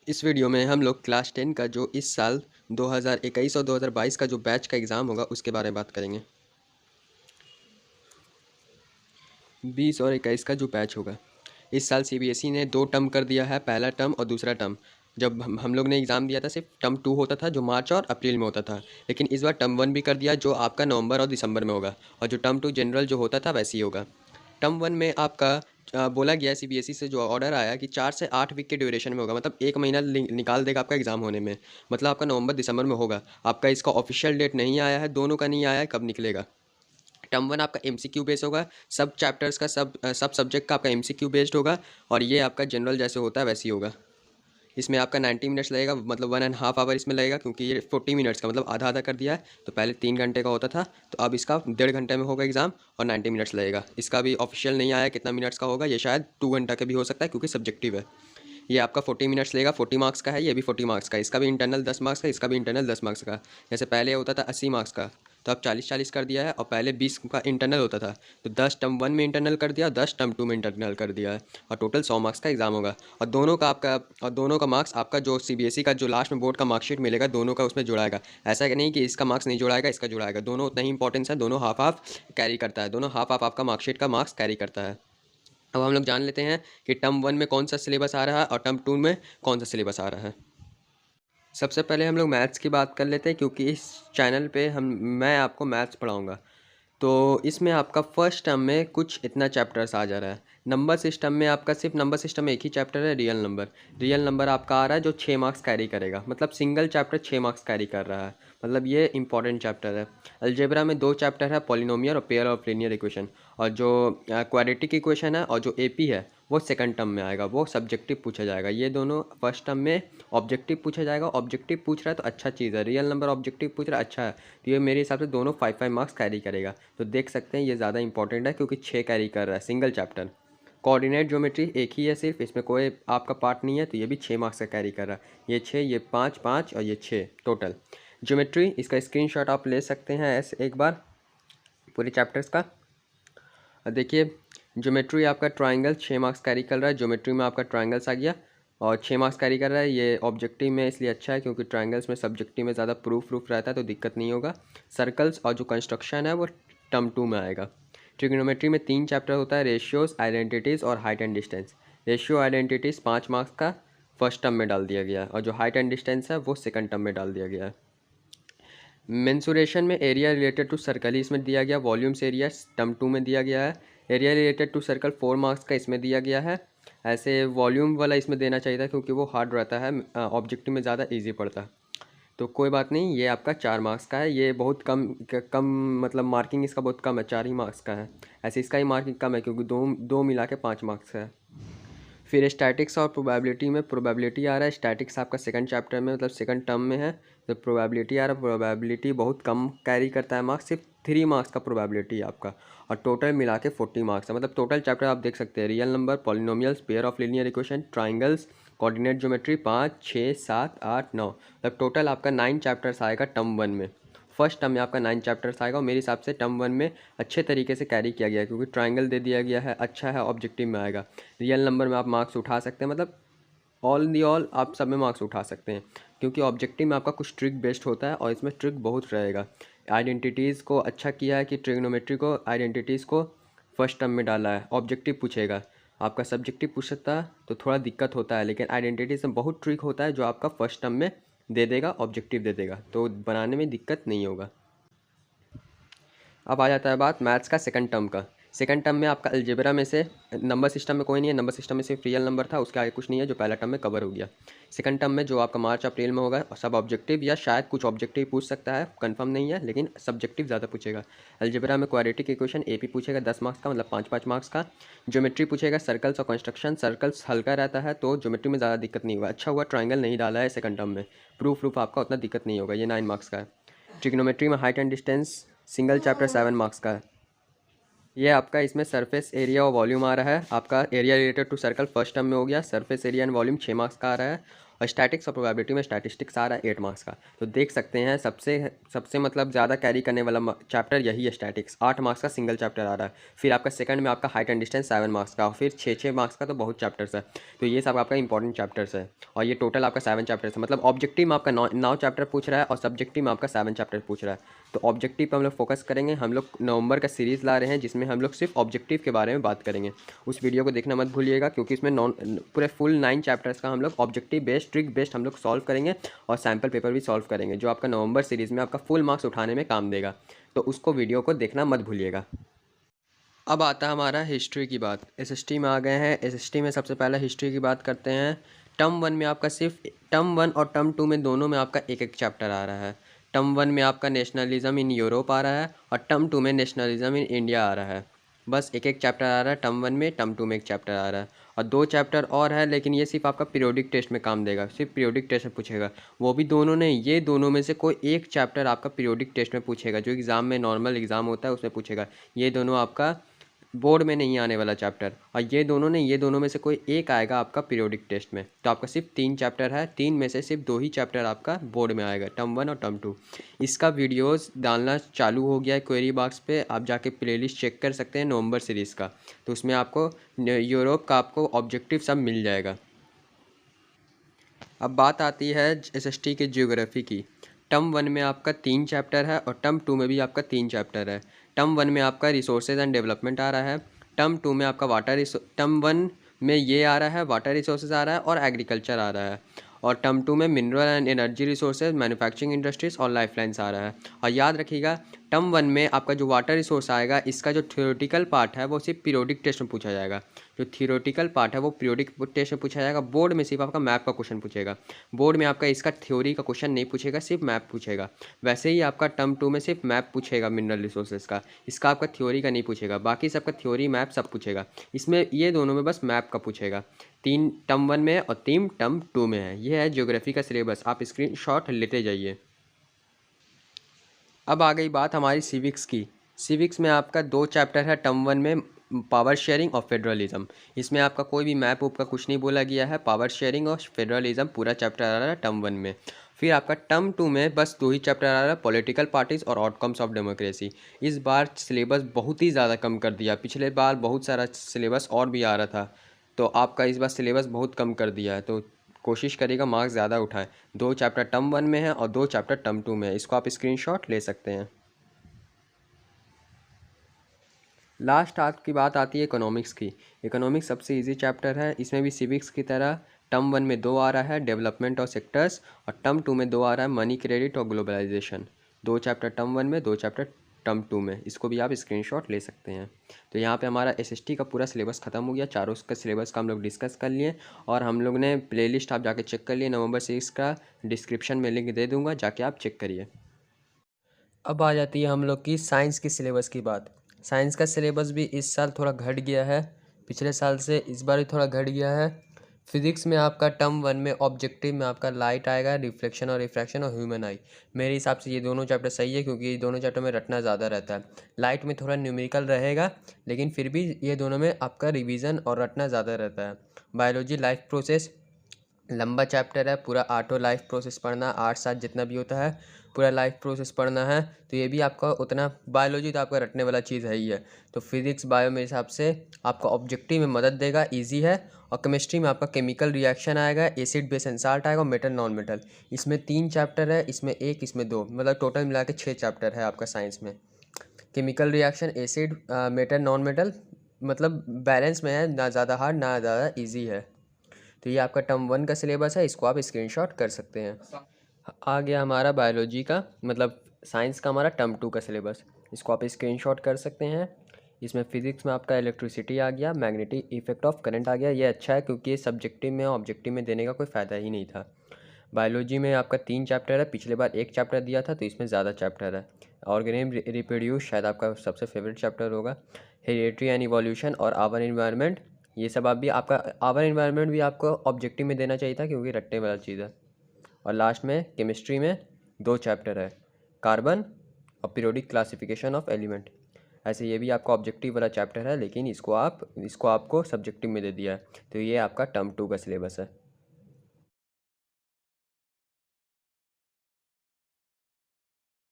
इस वीडियो में हम लोग क्लास 10 का जो इस साल 2021 और 2022 का जो बैच का एग्ज़ाम होगा उसके बारे में बात करेंगे। 20 और 21 का जो बैच होगा, इस साल सीबीएसई ने 2 टर्म कर दिया है, पहला टर्म और दूसरा टर्म। जब हम लोग ने एग्ज़ाम दिया था सिर्फ टर्म 2 होता था जो मार्च और अप्रैल में होता था, लेकिन इस बार टर्म 1 भी कर दिया जो आपका नवंबर और दिसंबर में होगा, और जो टर्म 2 जनरल जो होता था वैसे ही होगा। टर्म 1 में आपका बोला गया सीबीएसई से जो ऑर्डर आया कि 4 से 8 वीक के ड्यूरेशन में होगा, मतलब 1 महीना निकाल देगा आपका एग्ज़ाम होने में, मतलब आपका नवंबर दिसंबर में होगा। आपका इसका ऑफिशियल डेट नहीं आया है, दोनों का नहीं आया है, कब निकलेगा। टर्म 1 आपका एमसीक्यू बेस्ड होगा, सब चैप्टर्स का सब सब्जेक्ट का आपका एमसीक्यू बेस्ड होगा, और ये आपका जनरल जैसे होता है वैसे ही होगा। इसमें आपका 90 मिनट्स लगेगा, मतलब 1.5 आवर इसमें लगेगा, क्योंकि ये 40 मिनट्स का मतलब आधा आधा कर दिया है। तो पहले 3 घंटे का होता था, तो अब इसका 1.5 घंटे में होगा एग्ज़ाम, और 90 मिनट्स लगेगा। इसका भी ऑफिशियल नहीं आया कितना मिनट्स का होगा, ये शायद 2 घंटा का भी हो सकता है क्योंकि सब्जेक्टिव है। ये आपका 40 मिनट्स लेगा, 40 मार्क्स का है, ये भी 40 मार्क्स का है। इसका भी इंटरनल 10 मार्क्स का, इसका भी इंटरनल 10 मार्क्स का। जैसे पहले होता था 80 मार्क्स का, तो अब 40-40 कर दिया है, और पहले 20 का इंटरनल होता था, तो 10 टर्म 1 में इंटरनल कर दिया और 10 टर्म 2 में इंटरनल कर दिया है, और टोटल 100 मार्क्स का एग्ज़ाम होगा। और दोनों का मार्क्स आपका जो सीबीएसई का जो लास्ट में बोर्ड का मार्कशीट मिलेगा, दोनों का उसमें जुड़ाएगा। ऐसा कि नहीं कि इसका मार्क्स नहीं जुड़ाएगा, इसका जुड़ाएगा, दोनों उतना ही इंपॉर्टेंस है, दोनों हाफ हाफ कैरी करता है, दोनों हाफ हाफ आपका मार्कशीट का मार्क्स कैरी करता है। अब हम लोग जान लेते हैं कि टर्म 1 में कौन सा सिलेबस आ रहा है और टर्म 2 में कौन सा सिलेबस आ रहा है। सबसे पहले हम लोग मैथ्स की बात कर लेते हैं, क्योंकि इस चैनल पे मैं आपको मैथ्स पढ़ाऊँगा। तो इसमें आपका फर्स्ट टर्म में कुछ इतना चैप्टर्स आ जा रहा है। नंबर सिस्टम में आपका सिर्फ नंबर सिस्टम में एक ही चैप्टर है, रियल नंबर। रियल नंबर आपका आ रहा है जो 6 मार्क्स कैरी करेगा, मतलब सिंगल चैप्टर 6 मार्क्स कैरी कर रहा है, मतलब ये इंपॉर्टेंट चैप्टर है। अलजेब्रा में 2 चैप्टर है, पॉलिनोमियल और पेयर ऑफ लीनियर इक्वेशन, और जो क्वाड्रेटिक इक्वेशन है और जो एपी है वो सेकंड टर्म में आएगा, वो सब्जेक्टिव पूछा जाएगा। ये दोनों फर्स्ट टर्म में ऑब्जेक्टिव पूछा जाएगा। ऑब्जेक्टिव पूछ रहा है तो अच्छा चीज़ है, रियल नंबर ऑब्जेक्टिव पूछ रहा है अच्छा है, तो ये मेरे हिसाब से दोनों 5-5 मार्क्स कैरी करेगा। तो देख सकते हैं ये ज़्यादा इंपॉर्टेंट है, क्योंकि 6 कैरी कर रहा है सिंगल चैप्टर। कोऑर्डिनेट ज्योमेट्री एक ही है सिर्फ, इसमें कोई आपका पार्ट नहीं है, तो ये भी 6 मार्क्स का कैरी कर रहा है। ये 6, ये 5, 5 और ये 6 टोटल। ज्योमेट्री इसका स्क्रीनशॉट आप ले सकते हैं ऐसे एक बार पूरे चैप्टर्स का। देखिए ज्योमेट्री आपका ट्राइंगल 6 मार्क्स कैरी कर रहा है, ज्योमेट्री में आपका ट्राइंगल्स आ गया और 6 मार्क्स कैरी कर रहा है। ये ऑब्जेक्टिव में इसलिए अच्छा है क्योंकि ट्राइंगल्स में सब्जेक्टिव में ज़्यादा प्रूफ रहता है, तो दिक्कत नहीं होगा। सर्कल्स और जो कंस्ट्रक्शन है वो टर्म 2 में आएगा। ट्रिग्नोमेट्री में 3 चैप्टर होता है, रेशियोज़, आइडेंटिटीज़ और height and distance. Ratio identities 5 marks का फर्स्ट टर्म में डाल दिया गया है, और जो हाइट एंड डिस्टेंस है वो सेकंड टर्म में डाल दिया गया है। मेंसुरेशन में एरिया रिलेटेड टू सर्कल ही इसमें दिया गया, वॉल्यूम्स एरिया टर्म 2 में दिया गया है। Area related to circle 4 marks का इसमें दिया गया है। ऐसे वॉल्यूम वाला इसमें देना चाहिए था क्योंकि वो हार्ड रहता है, ऑब्जेक्टिव में ज़्यादा इजी पड़ता है, तो कोई बात नहीं, ये आपका 4 मार्क्स का है। ये बहुत कम मतलब मार्किंग इसका बहुत कम है, 4 ही मार्क्स का है। ऐसे इसका ही मार्किंग कम है क्योंकि दो दो मिला के 5 मार्क्स का है। फिर स्टैटिक्स और प्रोबेबिलिटी में प्रोबेबिलिटी आ रहा है। स्टैटिक्स आपका सेकंड चैप्टर में मतलब सेकंड टर्म में है, तो प्रोबेबिलिटी आ रहा है। प्रोबेबिलिटी बहुत कम कैरी करता है मार्क्स, सिर्फ 3 मार्क्स का प्रोबेबिलिटी है आपका, और टोटल मिला के 40 मार्क्स है। मतलब टोटल चैप्टर आप देख सकते हैं, real number, polynomials, pair of linear equation, triangles, coordinate geometry 5, 6, 7, 8, 9, मतलब टोटल आपका 9 चैप्टर्स आएगा टर्म 1 में। फर्स्ट टर्म में आपका 9 चैप्टर्स आएगा, और मेरे हिसाब से टर्म 1 में अच्छे तरीके से कैरी किया गया है क्योंकि ट्राइंगल दे दिया गया है, अच्छा है, ऑब्जेक्टिव में आएगा। रियल नंबर में आप मार्क्स उठा सकते हैं, मतलब ऑल दी ऑल आप सब में मार्क्स उठा सकते हैं, क्योंकि ऑब्जेक्टिव में आपका कुछ ट्रिक बेस्ड होता है और इसमें ट्रिक बहुत रहेगा। आइडेंटिटीज़ को अच्छा किया है कि ट्रिग्नोमेट्री को आइडेंटिटीज़ को फर्स्ट टर्म में डाला है। ऑब्जेक्टिव पूछेगा, आपका सब्जेक्टिव पूछ सकता है तो थोड़ा दिक्कत होता है, लेकिन आइडेंटिटीज़ में बहुत ट्रिक होता है जो आपका फर्स्ट टर्म में दे देगा, ऑब्जेक्टिव दे देगा, तो बनाने में दिक्कत नहीं होगा। अब आ जाता है बात मैथ्स का सेकंड टर्म का। सेकंड टर्म में आपका अलजेब्रा में से नंबर सिस्टम में कोई नहीं है, नंबर सिस्टम में सिर्फ रियल नंबर था, उसके आगे कुछ नहीं है, जो पहला टर्म में कवर हो गया। सेकंड टर्म में जो आपका मार्च अप्रैल में होगा, सब ऑब्जेक्टिव या शायद कुछ ऑब्जेक्टिव पूछ सकता है, कंफर्म नहीं है, लेकिन सब्जेक्टिव ज़्यादा पूछेगा। अलजेब्रा में क्वाड्रेटिक इक्वेशन एपी पूछेगा 10 मार्क्स का, मतलब 5-5 मार्क्स का। ज्योमेट्री पूछेगा सर्कल्स और कंस्ट्रक्शन, सर्कल्स हल्का रहता है तो ज्योमेट्री में ज़्यादा दिक्कत नहीं होगा। अच्छा हुआ ट्राइंगल नहीं डाला है सेकंड टर्म में, प्रूफ आपका उतना दिक्कत नहीं होगा, ये 9 मार्क्स का है। ट्रिग्नोमेट्री में height and distance single chapter 7 marks का है। ये आपका इसमें सरफेस एरिया और वॉल्यूम आ रहा है। आपका area related to circle first term में हो गया, surface area and volume 6 marks का आ रहा है, और स्टैटिक्स और प्रोबेबिलिटी में स्टैटिस्टिक्स आ रहा है 8 मार्क्स का। तो देख सकते हैं सबसे सबसे मतलब ज़्यादा कैरी करने वाला चैप्टर यही है स्टैटिक्स, 8 मार्क्स का सिंगल चैप्टर आ रहा है। फिर आपका सेकंड में आपका हाइट एंड डिस्टेंस 7 मार्क्स का, और फिर 6 मार्क्स का तो बहुत चैप्टर्स है। तो ये सब आपका इंपॉर्टेंट चैप्टर्स है, और ये टोटल आपका 7 चैप्टर्स है। मतलब ऑब्जेक्टिव में आपका 9 चैप्टर पूछ रहा है और सब्जेक्टिव में आपका 7 चैप्टर पूछ रहा है। तो ऑब्जेक्टिव पर हम लोग फोकस करेंगे। हम लोग नवंबर का सीरीज़ ला रहे हैं जिसमें हम लोग सिर्फ ऑब्जेक्टिव के बारे में बात करेंगे। उस वीडियो को देखना मत भूलिएगा, क्योंकि इसमें पूरे फुल 9 चैप्टर्स का हम लोग ऑब्जेक्टिव बेस्ड ट्रिक बेस्ड हम लोग सॉल्व करेंगे, और सैम्पल पेपर भी सॉल्व करेंगे, जो आपका नवंबर सीरीज़ में आपका फुल मार्क्स उठाने में काम देगा। तो उसको वीडियो को देखना मत भूलिएगा। अब आता है हमारा हिस्ट्री की बात। एसएसटी में आ गए हैं। एसएसटी में सबसे पहले हिस्ट्री की बात करते हैं। टर्म 1 में आपका सिर्फ टर्म 1 और टर्म 2 में दोनों में आपका एक एक चैप्टर आ रहा है। टर्म 1 में आपका नेशनलिज्म इन यूरोप आ रहा है, और टर्म 2 में नेशनलिज्म इन इंडिया आ रहा है। बस एक एक चैप्टर आ रहा है टर्म 1 में, टर्म 2 में एक चैप्टर आ रहा है, और 2 चैप्टर और है, लेकिन ये सिर्फ आपका पीरियोडिक टेस्ट में काम देगा, सिर्फ पीरियोडिक टेस्ट में पूछेगा। वो भी दोनों नहीं, ये दोनों में से कोई एक चैप्टर आपका पीरियोडिक टेस्ट में पूछेगा, जो एग्ज़ाम में नॉर्मल एग्ज़ाम होता है उसमें पूछेगा। ये दोनों आपका बोर्ड में नहीं आने वाला चैप्टर, और ये दोनों नहीं, ये दोनों में से कोई एक आएगा आपका पीरियोडिक टेस्ट में। तो आपका सिर्फ 3 चैप्टर है, 3 में से सिर्फ 2 ही चैप्टर आपका बोर्ड में आएगा, टर्म 1 और टर्म 2। इसका वीडियोस डालना चालू हो गया है क्वेरी बॉक्स पे, आप जाके प्लेलिस्ट चेक कर सकते हैं नवंबर सीरीज़ का। तो उसमें आपको यूरोप का आपको ऑब्जेक्टिव सब मिल जाएगा। अब बात आती है एसएसटी के ज्योग्राफी की। टर्म 1 में आपका 3 चैप्टर है, और टर्म 2 में भी आपका 3 चैप्टर है। टर्म 1 में आपका रिसोर्सेज एंड डेवलपमेंट आ रहा है। टर्म 2 में आपका टर्म 1 में ये आ रहा है, वाटर रिसोर्सेज आ रहा है और एग्रीकल्चर आ रहा है। और टर्म 2 में mineral and energy resources, manufacturing industries और लाइफलाइंस आ रहा है। और याद रखिएगा, टर्म 1 में आपका जो वाटर रिसोर्स आएगा, इसका जो थ्योरेटिकल पार्ट है वो सिर्फ पीरियोडिक टेस्ट में पूछा जाएगा। जो थियोरेटिकल पार्ट है वो पीरियोडिक टेस्ट में पूछा जाएगा। बोर्ड में सिर्फ आपका मैप का क्वेश्चन पूछेगा। बोर्ड में आपका इसका थ्योरी का क्वेश्चन नहीं पूछेगा, सिर्फ मैप पूछेगा। वैसे ही आपका टर्म 2 में सिर्फ मैप पूछेगा मिनरल रिसोर्सेज का, इसका आपका थ्योरी का नहीं पूछेगा। बाकी सबका थ्योरी मैप सब पूछेगा। इसमें ये दोनों में बस मैप का पूछेगा। 3 टर्म 1 में है और 3 टर्म 2 में है। ये है ज्योग्राफी का सिलेबस, आप स्क्रीनशॉट लेते जाइए। अब आ गई बात हमारी सिविक्स की। सिविक्स में आपका 2 चैप्टर है टर्म 1 में, पावर शेयरिंग और फेडरलिज्म। इसमें आपका कोई भी मैप उप का कुछ नहीं बोला गया है। पावर शेयरिंग और फेडरलिज्म पूरा चैप्टर आ रहा है टर्म 1 में। फिर आपका टर्म 2 में बस 2 ही चैप्टर आ रहा है, पॉलिटिकल पार्टीज और आउटकम्स ऑफ डेमोक्रेसी। इस बार सिलेबस बहुत ही ज़्यादा कम कर दिया। पिछले बार बहुत सारा सिलेबस और भी आ रहा था, तो आपका इस बार सिलेबस बहुत कम कर दिया है। तो कोशिश करिएगा मार्क्स ज़्यादा उठाएं। 2 चैप्टर टर्म 1 में है और 2 चैप्टर टर्म 2 में है। इसको आप स्क्रीनशॉट ले सकते हैं। लास्ट आपकी बात आती है इकोनॉमिक्स की। इकोनॉमिक्स सबसे इजी चैप्टर है। इसमें भी सिविक्स की तरह टर्म 1 में 2 आ रहा है, डेवलपमेंट और सेक्टर्स, और टर्म 2 में 2 आ रहा है, मनी, क्रेडिट और ग्लोबलाइजेशन। 2 चैप्टर टर्म 1 में, 2 चैप्टर टर्म 2 में। इसको भी आप स्क्रीनशॉट ले सकते हैं। तो यहाँ पे हमारा एसएसटी का पूरा सिलेबस ख़त्म हो गया। चारों का सिलेबस का हम लोग डिस्कस कर लिए, और हम लोग ने प्लेलिस्ट आप जाके चेक कर लिए। नवंबर 6 का डिस्क्रिप्शन में लिंक दे दूँगा, जाके आप चेक करिए। अब आ जाती है हम लोग की साइंस की सिलेबस की बात। साइंस का सिलेबस भी इस साल थोड़ा घट गया है, पिछले साल से इस बार भी थोड़ा घट गया है। फिजिक्स में आपका टर्म 1 में ऑब्जेक्टिव में आपका लाइट आएगा, रिफ्लेक्शन और रिफ्रैक्शन और ह्यूमन आई। मेरे हिसाब से ये दोनों चैप्टर सही है, क्योंकि ये दोनों चैप्टर में रटना ज़्यादा रहता है। लाइट में थोड़ा न्यूमेरिकल रहेगा, लेकिन फिर भी ये दोनों में आपका रिवीजन और रटना ज़्यादा रहता है। बायोलॉजी लाइफ प्रोसेस लंबा चैप्टर है, पूरा ऑटो लाइफ प्रोसेस पढ़ना, 8 7 जितना भी होता है पूरा लाइफ प्रोसेस पढ़ना है। तो ये भी आपका उतना, बायोलॉजी तो आपका रटने वाला चीज़ है ही है। तो फिजिक्स बायो मेरे हिसाब से आपका ऑब्जेक्टिव में मदद देगा, इजी है। और केमिस्ट्री में आपका केमिकल रिएक्शन आएगा, एसिड बेस एंड साल्ट आएगा, और मेटल नॉन मेटल। इसमें 3 चैप्टर है, इसमें 1, इसमें 2, मतलब टोटल मिला के 6 चैप्टर है आपका साइंस में। Chemical reaction, acid, metal non metal, मतलब बैलेंस में है, ना ज़्यादा हार्ड ना ज़्यादा ईजी है। तो ये आपका टर्म 1 का सिलेबस है, इसको आप स्क्रीनशॉट कर सकते हैं। आ गया हमारा बायोलॉजी का, मतलब साइंस का हमारा टर्म 2 का सिलेबस। इसको आप स्क्रीनशॉट कर सकते हैं। इसमें फिजिक्स में आपका इलेक्ट्रिसिटी आ गया, मैग्नेटिक इफेक्ट ऑफ करंट आ गया। ये अच्छा है, क्योंकि ये सब्जेक्टिव में ऑब्जेक्टिव में देने का कोई फ़ायदा ही नहीं था। बायोलॉजी में आपका 3 चैप्टर है, पिछले बार 1 चैप्टर दिया था, तो इसमें ज़्यादा चैप्टर है। ऑर्गेनिज्म रिप्रोड्यूस शायद आपका सबसे फेवरेट चैप्टर होगा। हेरिडिटी एंड इवोल्यूशन और आवर इन्वायरमेंट, ये सब आप भी, आपका आवर इन्वायरमेंट भी आपको ऑब्जेक्टिव में देना चाहिए था, क्योंकि रटने वाला चीज़ है। और लास्ट में केमिस्ट्री में 2 चैप्टर है, कार्बन और पीरियोडिक क्लासिफिकेशन ऑफ एलिमेंट। ऐसे ये भी आपका ऑब्जेक्टिव वाला चैप्टर है, लेकिन इसको आपको सब्जेक्टिव में दे दिया है। तो ये आपका टर्म 2 का सिलेबस है।